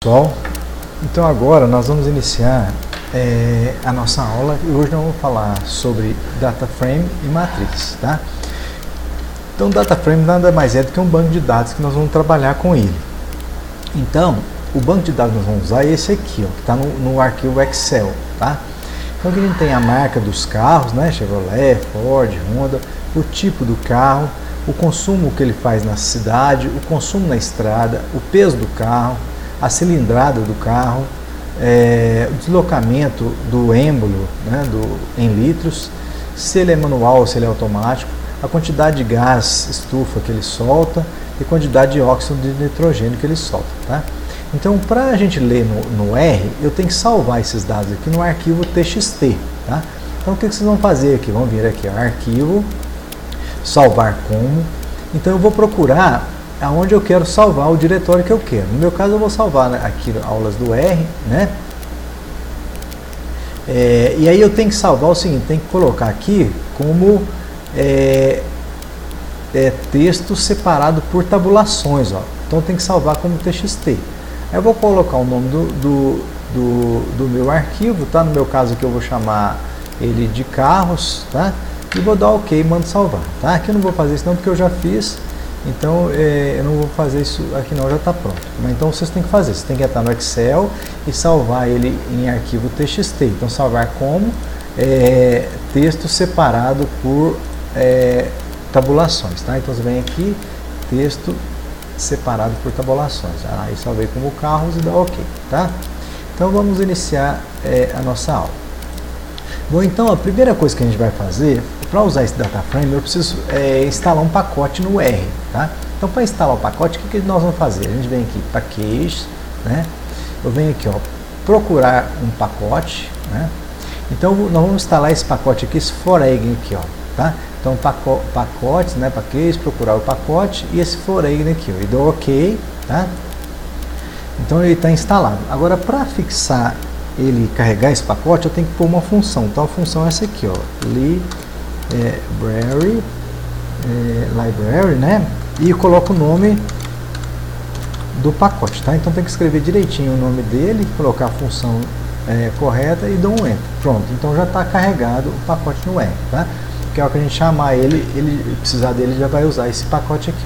Pessoal, então agora nós vamos iniciar a nossa aula e hoje nós vamos falar sobre data frame e matriz, tá? Então data frame nada mais é do que um banco de dados que nós vamos trabalhar com ele. Então o banco de dados que nós vamos usar é esse aqui, ó, que está no arquivo Excel, tá? Então aqui a gente tem a marca dos carros, né? Chevrolet, Ford, Honda, o tipo do carro, o consumo que ele faz na cidade, o consumo na estrada, o peso do carro, a cilindrada do carro, o deslocamento do êmbolo, né, em litros, se ele é manual ou se ele é automático, a quantidade de gás estufa que ele solta e quantidade de óxido de nitrogênio que ele solta. Tá? Então, para a gente ler no R, eu tenho que salvar esses dados aqui no arquivo TXT. Tá? Então, o que vocês vão fazer aqui? Vão vir aqui, ó, arquivo, salvar como. Então, eu vou procurar aonde eu quero salvar o diretório que eu quero. No meu caso, eu vou salvar, né, aqui aulas do R, né? E aí eu tenho que salvar o seguinte, tem que colocar aqui como texto separado por tabulações, ó. Então tem que salvar como TXT. Aí eu vou colocar o nome do meu arquivo, tá? No meu caso aqui eu vou chamar ele de carros, tá? E vou dar OK e mando salvar, tá? Aqui eu não vou fazer isso não porque eu já fiz. Então, eu não vou fazer isso aqui não, já está pronto. Mas então, vocês têm que fazer, vocês têm que entrar no Excel e salvar ele em arquivo TXT. Então, salvar como texto separado por tabulações. Tá? Então, você vem aqui, texto separado por tabulações. Aí, salvei como carros e dá OK. Tá? Então, vamos iniciar a nossa aula. Bom, então, a primeira coisa que a gente vai fazer, para usar esse data frame, eu preciso instalar um pacote no R, tá? Então, para instalar o pacote, o que nós vamos fazer? A gente vem aqui, package, né? Eu venho aqui, ó, procurar um pacote, né? Então, nós vamos instalar esse pacote aqui, esse foreign aqui, ó, tá? Então, pacotes, né? Package, procurar o pacote e esse foreign aqui, ó, e dou OK, tá? Então, ele está instalado. Agora, para fixar ele carregar esse pacote, eu tenho que pôr uma função. Então, a função é essa aqui, ó, library, né? E coloco o nome do pacote, tá? Então tem que escrever direitinho o nome dele, colocar a função correta e dou um enter. Pronto, então já está carregado o pacote no R, tá? Que é o que a gente chamar ele precisar dele já vai usar esse pacote aqui.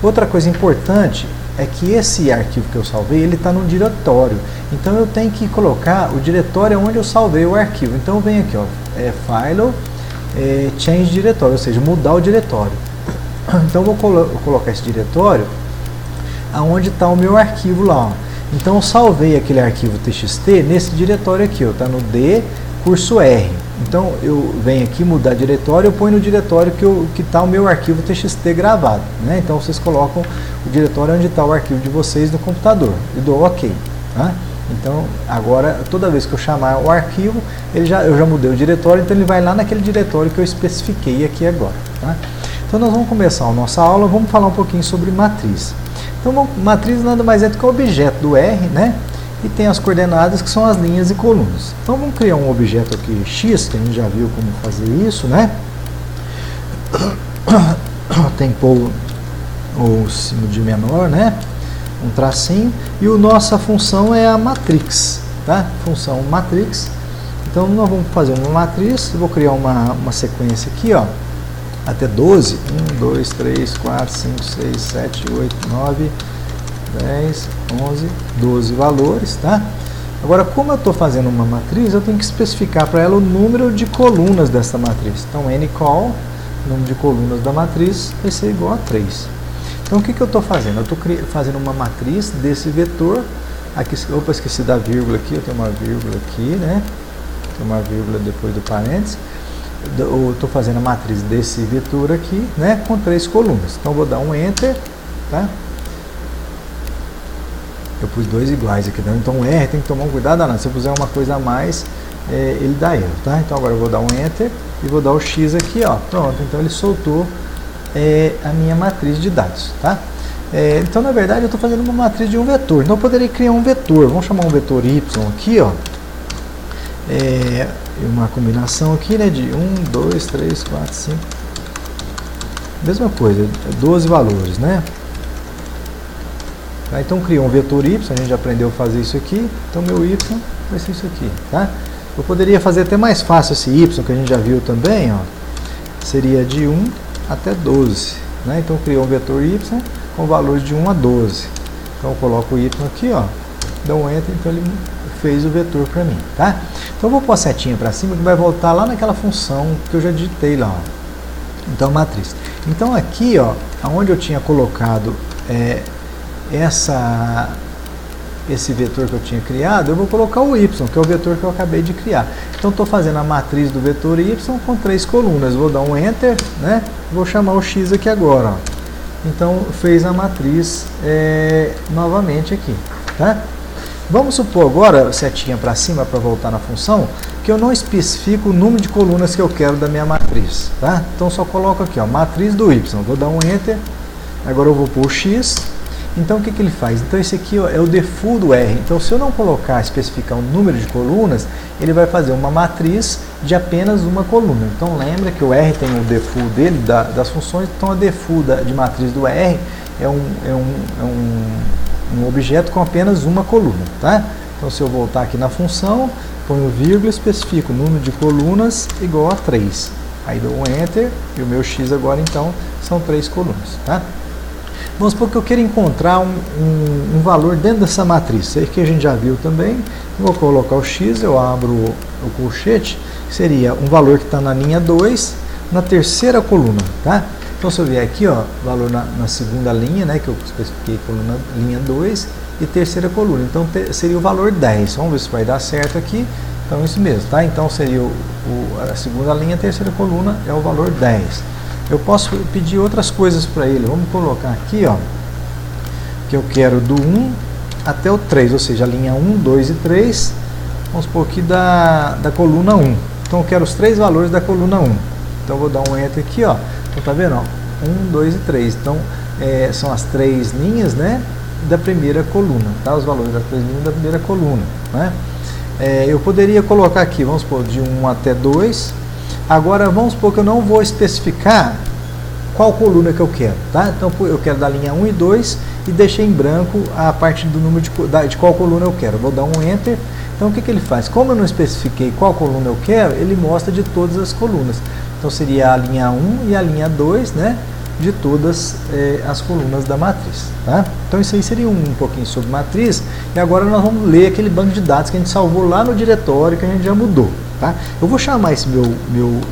Outra coisa importante é que esse arquivo que eu salvei, ele está no diretório. Então eu tenho que colocar o diretório onde eu salvei o arquivo. Então eu venho aqui, ó, File, Change Diretório, ou seja, mudar o diretório. Então eu vou colocar esse diretório aonde está o meu arquivo lá. Ó. Então eu salvei aquele arquivo TXT nesse diretório aqui, ó, tá no D, curso R. Então eu venho aqui mudar diretório, eu ponho no diretório que está o meu arquivo TXT gravado, né? Então vocês colocam o diretório onde está o arquivo de vocês no computador e dou OK, tá? Então agora toda vez que eu chamar o arquivo, eu já mudei o diretório, então ele vai lá naquele diretório que eu especifiquei aqui agora, tá? Então nós vamos começar a nossa aula, vamos falar um pouquinho sobre matriz. Então matriz nada mais é do que o objeto do R, né? E tem as coordenadas que são as linhas e colunas. Então vamos criar um objeto aqui X, que a gente já viu como fazer isso, né? Tem que pôr o símbolo de menor, né? Um tracinho. E a nossa função é a matrix, tá? Função matrix. Então nós vamos fazer uma matriz, eu vou criar uma sequência aqui, ó. Até 12. 1, 2, 3, 4, 5, 6, 7, 8, 9... 10, 11, 12 valores, tá? Agora, como eu estou fazendo uma matriz, eu tenho que especificar para ela o número de colunas dessa matriz. Então, ncol, número de colunas da matriz, vai ser igual a 3. Então, o que eu estou fazendo? Eu estou fazendo uma matriz desse vetor. Aqui, opa, esqueci da vírgula aqui, eu tenho uma vírgula aqui, né? Tem uma vírgula depois do parênteses. Eu estou fazendo a matriz desse vetor aqui, né? Com 3 colunas. Então, eu vou dar um Enter, tá? Eu pus 2 iguais aqui, né? Então o R tem que tomar um cuidado danado. Se eu puser uma coisa a mais, ele dá erro, tá? Então agora eu vou dar um Enter e vou dar o X aqui, ó. Pronto, então ele soltou a minha matriz de dados, tá? Então na verdade eu estou fazendo uma matriz de um vetor. Então eu poderia criar um vetor. Vamos chamar um vetor Y aqui, ó. Uma combinação aqui, né? De 1, 2, 3, 4, 5. Mesma coisa, 12 valores, né? Tá? Então criou um vetor y, a gente já aprendeu a fazer isso aqui, então meu y vai ser isso aqui. Tá? Eu poderia fazer até mais fácil esse y, que a gente já viu também, ó, seria de 1 até 12. Né? Então criou um vetor y com valores de 1 a 12. Então eu coloco o y aqui, ó, dou um enter, então ele fez o vetor para mim. Tá? Então eu vou pôr a setinha para cima que vai voltar lá naquela função que eu já digitei lá. Ó. Então matriz. Então aqui, ó, onde eu tinha colocado esse vetor que eu tinha criado, eu vou colocar o y, que é o vetor que eu acabei de criar. Então estou fazendo a matriz do vetor y com 3 colunas. Vou dar um enter, né? Vou chamar o x aqui agora. Ó. Então fez a matriz novamente aqui. Tá? Vamos supor agora, setinha para cima para voltar na função, que eu não especifico o número de colunas que eu quero da minha matriz. Tá? Então só coloco aqui, ó, matriz do y. Vou dar um enter. Agora eu vou pôr o x. Então o que ele faz? Então esse aqui, ó, é o default do R. Então se eu não colocar, especificar um número de colunas, ele vai fazer uma matriz de apenas uma coluna. Então lembra que o R tem o default dele, das funções, então a default de matriz do R é um objeto com apenas uma coluna. Tá? Então se eu voltar aqui na função, ponho vírgula, especifico o número de colunas igual a 3. Aí dou um enter e o meu x agora então são 3 colunas. Tá? Vamos supor que eu quero encontrar um valor dentro dessa matriz. Isso aí que a gente já viu também. Vou colocar o x, eu abro o colchete, que seria um valor que está na linha 2, na terceira coluna. Tá? Então se eu vier aqui, ó, valor na segunda linha, né, que eu especifiquei coluna linha 2 e terceira coluna. Então seria o valor 10. Vamos ver se vai dar certo aqui. Então isso mesmo. Tá? Então seria a segunda linha, a terceira coluna é o valor 10. Eu posso pedir outras coisas para ele. Vamos colocar aqui, ó, que eu quero do 1 até o 3, ou seja, a linha 1, 2 e 3. Vamos supor aqui da coluna 1. Então eu quero os 3 valores da coluna 1. Então eu vou dar um enter aqui, ó. Então tá vendo? Ó, 1, 2 e 3. Então são as 3 linhas, né, da primeira coluna. Tá? Os valores das 3 linhas da primeira coluna. Né? Eu poderia colocar aqui, vamos supor, de 1 até 2. Agora vamos supor que eu não vou especificar qual coluna que eu quero, tá? Então eu quero da linha 1 e 2 e deixei em branco a parte do número de qual coluna eu quero. Vou dar um enter. Então o que ele faz? Como eu não especifiquei qual coluna eu quero, ele mostra de todas as colunas. Então seria a linha 1 e a linha 2, né? De todas as colunas da matriz, tá? Então isso aí seria um pouquinho sobre matriz. E agora nós vamos ler aquele banco de dados que a gente salvou lá no diretório que a gente já mudou. Tá? Eu vou chamar esse meu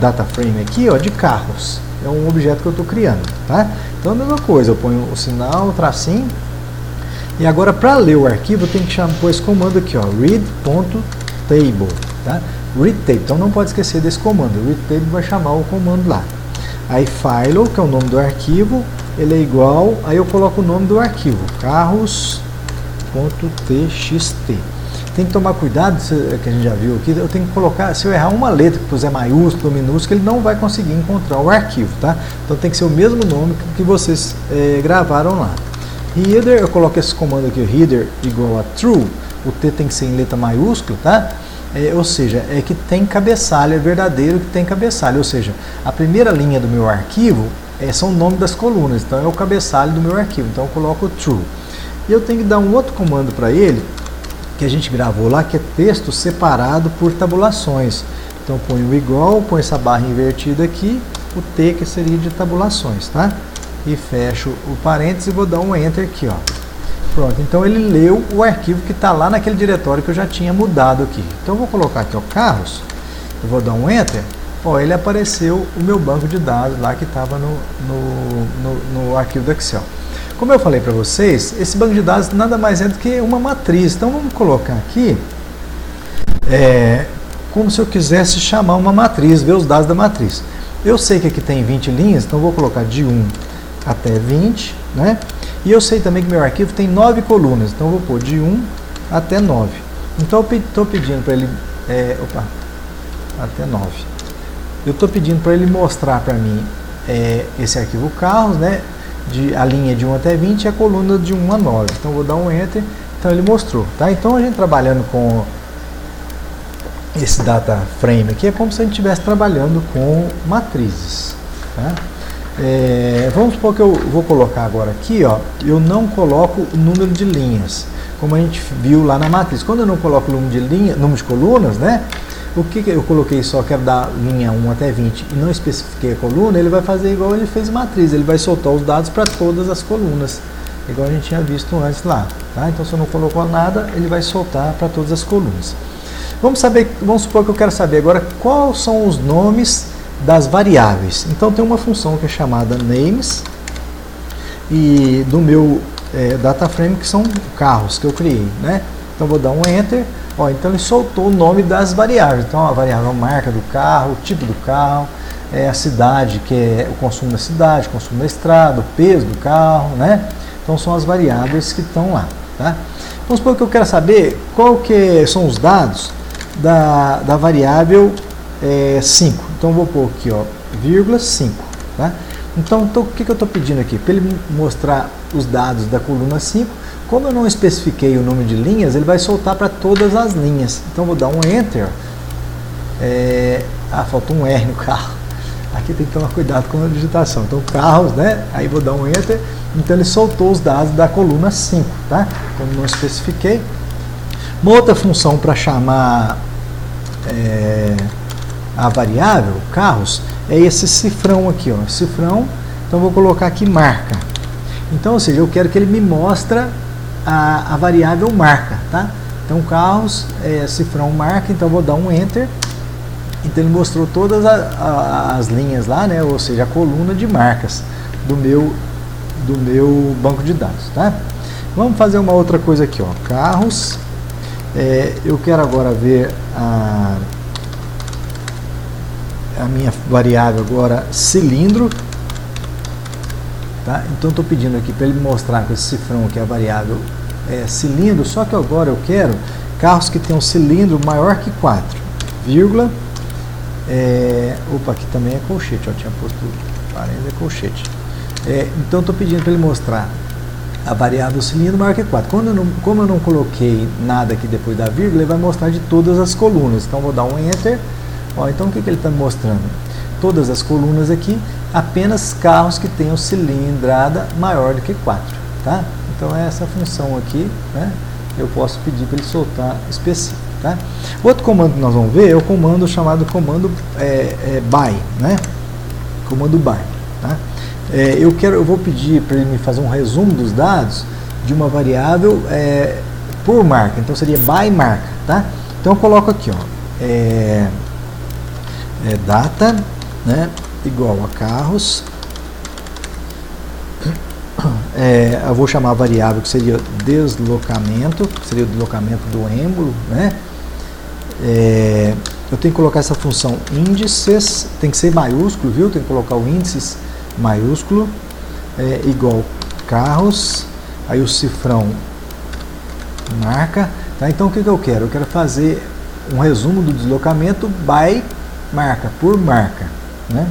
data frame aqui, ó, de carros. É um objeto que eu estou criando. Tá? Então a mesma coisa, eu ponho o sinal, o tracinho. E agora para ler o arquivo eu tenho que pôr esse comando aqui, ó, read.table. Tá? Read table. Então não pode esquecer desse comando. O read table vai chamar o comando lá. Aí file, que é o nome do arquivo, ele é igual, aí eu coloco o nome do arquivo, carros.txt. Tem que tomar cuidado, que a gente já viu aqui, eu tenho que colocar, se eu errar uma letra, que puser maiúsculo, minúsculo, ele não vai conseguir encontrar o arquivo, tá? Então tem que ser o mesmo nome que vocês gravaram lá. Header, eu coloco esse comando aqui, header igual a true, o T tem que ser em letra maiúscula, tá? Ou seja, é que tem cabeçalho, é verdadeiro que tem cabeçalho, ou seja, a primeira linha do meu arquivo são o nome das colunas, então é o cabeçalho do meu arquivo, então eu coloco true. E eu tenho que dar um outro comando para ele, que a gente gravou lá, que é texto separado por tabulações. Então põe o igual, põe essa barra invertida aqui, o T que seria de tabulações, tá? E fecho o parênteses e vou dar um enter aqui, ó. Pronto, então ele leu o arquivo que está lá naquele diretório que eu já tinha mudado aqui. Então eu vou colocar aqui, ó, carros, eu vou dar um enter, ó, ele apareceu o meu banco de dados lá que estava no arquivo do Excel. Como eu falei para vocês, esse banco de dados nada mais é do que uma matriz. Então vamos colocar aqui, como se eu quisesse chamar uma matriz, ver os dados da matriz. Eu sei que aqui tem 20 linhas, então vou colocar de 1 até 20, né? E eu sei também que meu arquivo tem 9 colunas, então vou pôr de 1 até 9. Então eu estou pedindo para ele, até 9. Eu estou pedindo para ele mostrar para mim esse arquivo carros, né? A linha de 1 até 20 e a coluna de 1 a 9. Então eu vou dar um enter, então ele mostrou. Tá? Então a gente trabalhando com esse data frame aqui é como se a gente estivesse trabalhando com matrizes. Tá? Vamos supor que eu vou colocar agora aqui, ó, eu não coloco o número de linhas, como a gente viu lá na matriz. Quando eu não coloco o número de linha, número de colunas, né? O que eu coloquei só, quero dar linha 1 até 20 e não especifiquei a coluna, ele vai fazer igual ele fez em matriz, ele vai soltar os dados para todas as colunas, igual a gente tinha visto antes lá, tá? Então se eu não colocou nada, ele vai soltar para todas as colunas. Vamos supor que eu quero saber agora quais são os nomes das variáveis. Então tem uma função que é chamada names e do meu data frame, que são carros que eu criei, né? Então vou dar um enter. Ó, então ele soltou o nome das variáveis. Então a variável é a marca do carro, o tipo do carro, a cidade, que é o consumo da cidade, o consumo da estrada, o peso do carro, né? Então são as variáveis que estão lá, tá? Vamos supor que eu quero saber qual que são os dados da variável 5. Então eu vou pôr aqui, ó, vírgula 5, tá? Então o que eu estou pedindo aqui? Para ele mostrar os dados da coluna 5. Como eu não especifiquei o número de linhas, ele vai soltar para todas as linhas. Então vou dar um enter. Falta um R no carro. Aqui tem que tomar cuidado com a digitação. Então carros, né? Aí vou dar um enter. Então ele soltou os dados da coluna 5, tá? Como não especifiquei. Uma outra função para chamar a variável carros é esse cifrão aqui, ó. Cifrão. Então vou colocar aqui marca. Então, ou seja, eu quero que ele me mostre a variável marca, tá? Então carros, cifrão marca, então vou dar um enter. Então ele mostrou todas as linhas lá, né? Ou seja, a coluna de marcas do meu banco de dados, tá? Vamos fazer uma outra coisa aqui, ó. Carros, eu quero agora ver a minha variável agora cilindro. Tá? Então estou pedindo aqui para ele mostrar com esse cifrão que a variável cilindro, só que agora eu quero carros que tenham cilindro maior que 4, vírgula, aqui também é colchete, ó, tinha posto parênteses, é colchete. Então estou pedindo para ele mostrar a variável cilindro maior que 4. Como eu não coloquei nada aqui depois da vírgula, ele vai mostrar de todas as colunas. Então vou dar um enter. Ó, então o que ele está me mostrando? Todas as colunas aqui, apenas carros que tenham cilindrada maior do que 4, tá? Então é essa função aqui, né? Eu posso pedir para ele soltar específico, tá? Outro comando que nós vamos ver é o comando chamado comando by, né? Comando by, tá? Eu vou pedir para ele me fazer um resumo dos dados de uma variável por marca, então seria by marca, tá? Então eu coloco aqui, ó, data, né, igual a carros, eu vou chamar a variável que seria deslocamento, que seria o deslocamento do êmbolo, né? Eu tenho que colocar essa função índices, tem que ser maiúsculo, viu? Tem que colocar o índices maiúsculo, igual carros, aí o cifrão marca, tá? Então o que eu quero? Eu quero fazer um resumo do deslocamento by marca, por marca, né?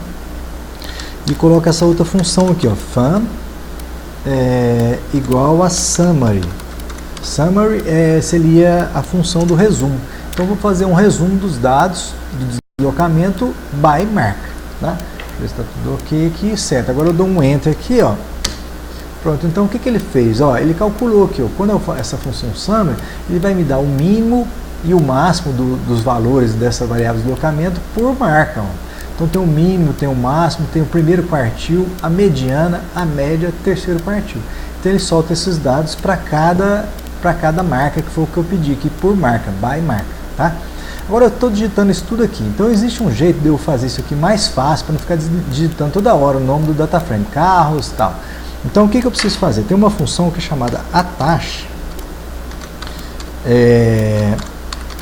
E coloca essa outra função aqui, ó, fun igual a summary. Summary seria a função do resumo. Então vou fazer um resumo dos dados do deslocamento by marca, tá? Está tudo ok aqui, certo. Agora eu dou um enter aqui, ó. Pronto. Então o que ele fez? Ó, ele calculou aqui, ó, quando eu faço essa função summary, ele vai me dar o mínimo e o máximo dos valores dessa variável de deslocamento por marca, ó. Então tem o mínimo, tem o máximo, tem o primeiro quartil, a mediana, a média, o terceiro quartil. Então ele solta esses dados para cada marca, que foi o que eu pedi aqui, por marca, by marca, tá? Agora eu estou digitando isso tudo aqui. Então existe um jeito de eu fazer isso aqui mais fácil, para não ficar digitando toda hora o nome do data frame, carros e tal. Então o que eu preciso fazer? Tem uma função que é chamada attach,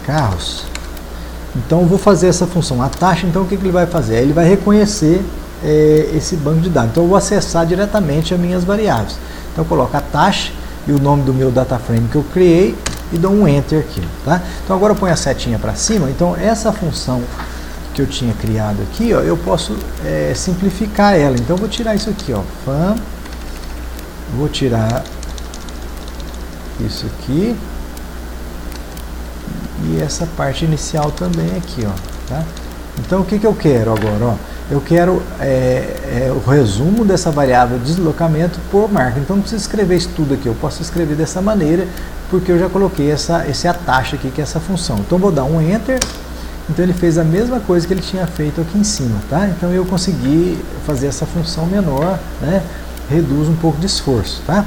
carros. Então eu vou fazer essa função attach. Então o que ele vai fazer? Ele vai reconhecer esse banco de dados. Então eu vou acessar diretamente as minhas variáveis. Então eu coloco attach e o nome do meu data frame que eu criei e dou um enter aqui, tá? Então agora eu ponho a setinha para cima. Então essa função que eu tinha criado aqui, ó, eu posso simplificar ela. Então eu vou tirar isso aqui, ó, fun, vou tirar isso aqui e essa parte inicial também aqui, ó, tá? Então o que eu quero agora? Ó, eu quero o resumo dessa variável deslocamento por marca. Então não preciso escrever isso tudo aqui, eu posso escrever dessa maneira, porque eu já coloquei esse atache aqui, que é essa função. Então vou dar um Enter. Então ele fez a mesma coisa que ele tinha feito aqui em cima, tá? Então eu consegui fazer essa função menor, né? Reduz um pouco de esforço, tá?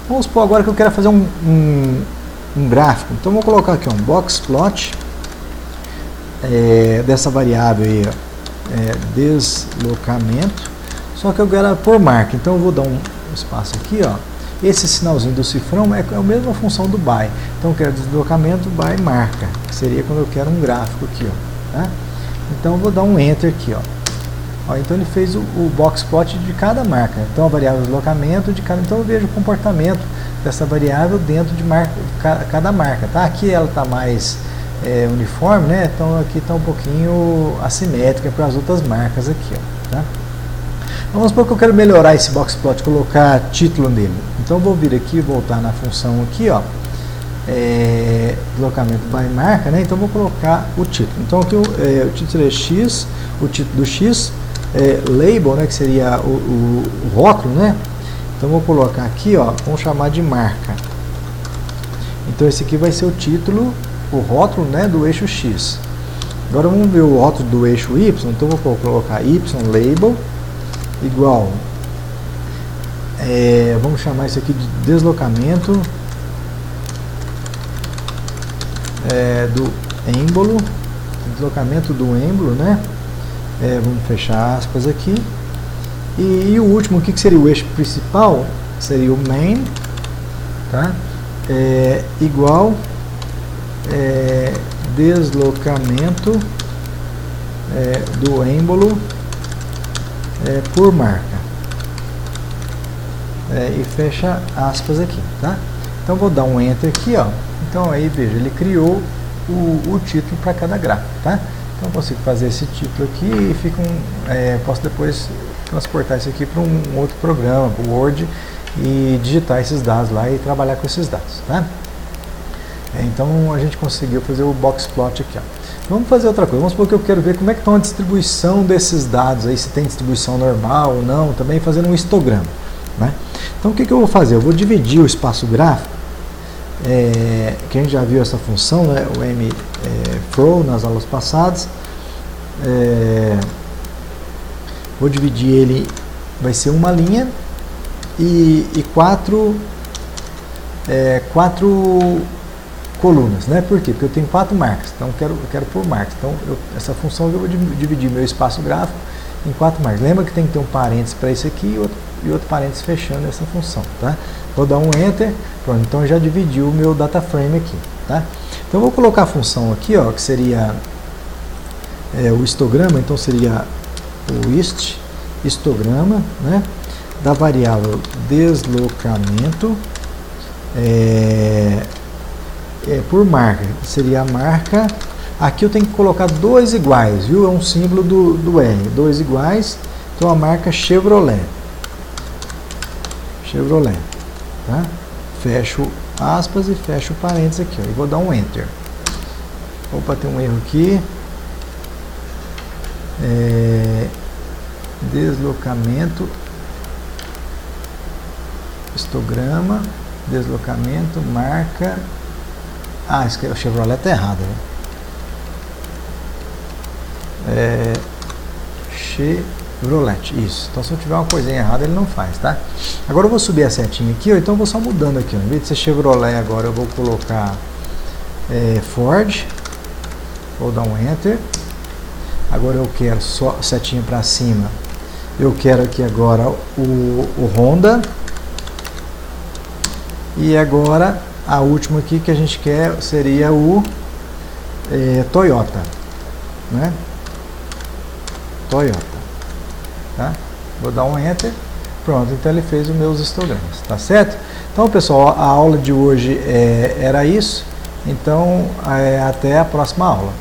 Vamos supor agora que eu quero fazer um gráfico. Então vou colocar aqui um box plot dessa variável aí, deslocamento, só que eu quero por marca. Então eu vou dar um espaço aqui, ó. Esse sinalzinho do cifrão é a mesma função do by. Então eu quero deslocamento by marca, que seria quando eu quero um gráfico aqui, ó, tá? Então eu vou dar um Enter aqui, ó. Então ele fez o box plot de cada marca. Então a variável deslocamento de cada. Então eu vejo o comportamento dessa variável dentro de cada marca, tá? Aqui ela está mais uniforme, né? Então aqui está um pouquinho assimétrica para as outras marcas aqui, ó, tá? Vamos supor que eu quero melhorar esse box plot, colocar título nele. Então vou vir aqui, voltar na função aqui, ó, deslocamento by marca, né? Então vou colocar o título. Então aqui o título é X, o título do X, label, né? Que seria o rótulo, né? Então vou colocar aqui, ó, vamos chamar de marca. Então esse aqui vai ser o título, o rótulo, né? Do eixo X. Agora vamos ver o rótulo do eixo Y. Então vou colocar Y label igual, vamos chamar isso aqui de deslocamento do êmbolo, deslocamento do êmbolo, né? Vamos fechar aspas aqui. E o último, o que seria o eixo principal? Seria o main, tá? Igual deslocamento do êmbolo por marca, e fecha aspas aqui, tá? Então vou dar um Enter aqui, ó. Então aí veja, ele criou o título para cada gráfico, tá? Então eu consigo fazer esse título aqui e fica posso depois transportar isso aqui para um outro programa, para o Word, e digitar esses dados lá e trabalhar com esses dados, tá? Então a gente conseguiu fazer o box plot aqui, ó. Vamos fazer outra coisa, vamos supor que eu quero ver como é que está a distribuição desses dados aí, se tem distribuição normal ou não, também fazendo um histograma, né? Então o que eu vou fazer? Eu vou dividir o espaço gráfico, que a gente já viu essa função, né? O mfrow nas aulas passadas. Vou dividir ele, vai ser uma linha e quatro colunas, né? Por quê? Porque eu tenho 4 marcas, então eu quero por marcas. Então essa função eu vou dividir meu espaço gráfico em 4 marcas. Lembra que tem que ter um parênteses para isso aqui e outro parênteses fechando essa função, tá? Vou dar um Enter, pronto, então já dividiu o meu data frame aqui, tá? Então eu vou colocar a função aqui, ó, que seria o histograma. Então seria o histograma, né? Da variável deslocamento por marca, seria a marca. Aqui eu tenho que colocar 2 iguais, viu? É um símbolo do R, 2 iguais. Então a marca Chevrolet, tá? Fecho aspas e fecho parênteses aqui, ó, e vou dar um Enter. Opa, tem um erro aqui. Deslocamento, histograma, deslocamento, marca. Isso aqui, o Chevrolet está errado, né? Chevrolet, isso. Então se eu tiver uma coisinha errada ele não faz, tá? Agora eu vou subir a setinha aqui, ó, então eu vou só mudando aqui, ó. Em vez de ser Chevrolet agora eu vou colocar Ford. Vou dar um Enter. Agora eu quero só setinha para cima. Eu quero aqui agora o Honda. E agora a última aqui que a gente quer seria o Toyota, né? Toyota, tá? Vou dar um Enter. Pronto, então ele fez os meus histogramas, tá certo? Então pessoal, a aula de hoje era isso. Então até a próxima aula.